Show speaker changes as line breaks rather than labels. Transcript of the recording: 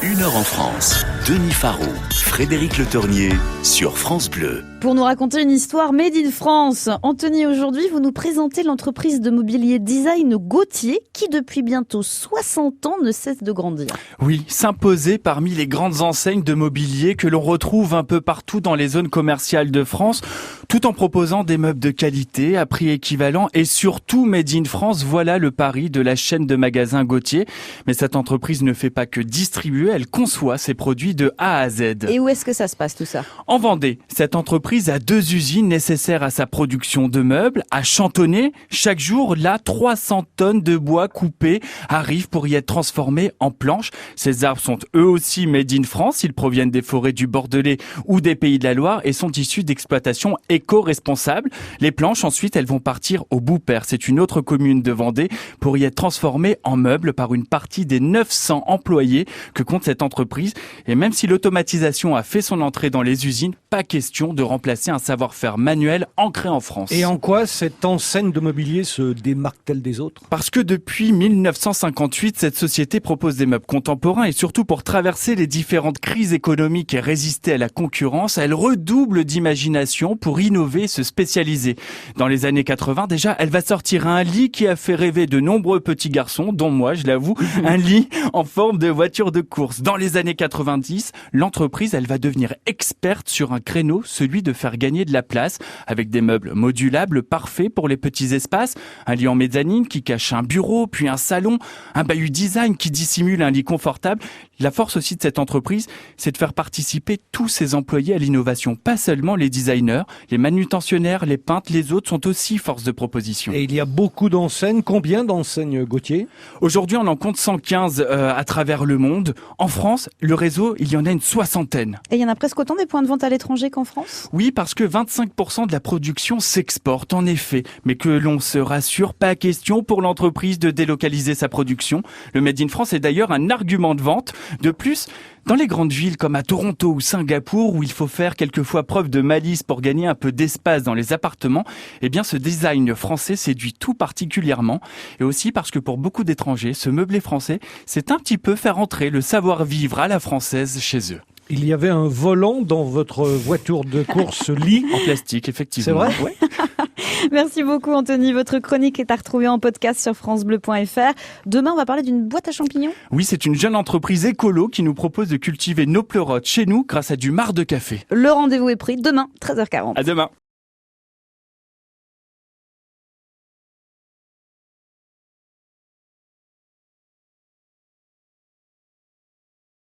1 heure en France. Denis Farou, Frédéric Le Tournier sur France Bleu.
Pour nous raconter une histoire made in France, Anthony, aujourd'hui, vous nous présentez l'entreprise de mobilier design Gauthier qui, depuis bientôt 60 ans, ne cesse de grandir.
Oui, s'imposer parmi les grandes enseignes de mobilier que l'on retrouve un peu partout dans les zones commerciales de France, tout en proposant des meubles de qualité à prix équivalent et surtout made in France. Voilà le pari de la chaîne de magasins Gauthier. Mais cette entreprise ne fait pas que distribuer, elle conçoit ses produits de A à Z.
Et où est-ce que ça se passe tout ça ?
En Vendée, cette entreprise a 2 usines nécessaires à sa production de meubles. À Chantonnay, chaque jour, là, 300 tonnes de bois coupé arrivent pour y être transformés en planches. Ces arbres sont eux aussi made in France. Ils proviennent des forêts du Bordelais ou des Pays de la Loire et sont issus d'exploitations éco-responsables. Les planches, ensuite, elles vont partir au Boupère. C'est une autre commune de Vendée pour y être transformées en meubles par une partie des 900 employés que compte cette entreprise. Et même si l'automatisation a fait son entrée dans les usines, pas question de remplacer un savoir-faire manuel ancré en France.
Et en quoi cette enseigne de mobilier se démarque-t-elle des autres ?
Parce que depuis 1958, cette société propose des meubles contemporains et surtout pour traverser les différentes crises économiques et résister à la concurrence, elle redouble d'imagination pour innover et se spécialiser. Dans les années 80, déjà, elle va sortir un lit qui a fait rêver de nombreux petits garçons, dont moi, je l'avoue, un lit en forme de voiture de course. Dans les années 90, l'entreprise, elle va devenir experte sur un créneau, celui de faire gagner de la place avec des meubles modulables parfaits pour les petits espaces, un lit en mezzanine qui cache un bureau, puis un salon, un bahut design qui dissimule un lit confortable. La force aussi de cette entreprise, c'est de faire participer tous ses employés à l'innovation, pas seulement les designers, les manutentionnaires, les peintres, les autres sont aussi force de proposition.
Et il y a beaucoup d'enseignes. Combien d'enseignes Gauthier ?
Aujourd'hui, on en compte 115 à travers le monde. En France, le réseau, il y en a une 60aine.
Et il y en a presque autant des points de vente à l'étranger qu'en France ?
Oui, parce que 25% de la production s'exporte, en effet. Mais que l'on se rassure, pas question pour l'entreprise de délocaliser sa production. Le Made in France est d'ailleurs un argument de vente. De plus, dans les grandes villes comme à Toronto ou Singapour, où il faut faire quelquefois preuve de malice pour gagner un peu d'espace dans les appartements, eh bien ce design français séduit tout particulièrement. Et aussi parce que pour beaucoup d'étrangers, ce meublé français, c'est un petit peu faire entrer le savoir-vivre à la française chez eux.
Il y avait un volant dans votre voiture de course lit.
En plastique, effectivement.
C'est vrai ?
Ouais.
Merci beaucoup Anthony, votre chronique est à retrouver en podcast sur francebleu.fr. Demain on va parler d'une boîte à champignons.
Oui, c'est une jeune entreprise écolo qui nous propose de cultiver nos pleurotes chez nous grâce à du marc de café.
Le rendez-vous est pris demain, 13h40.
À demain.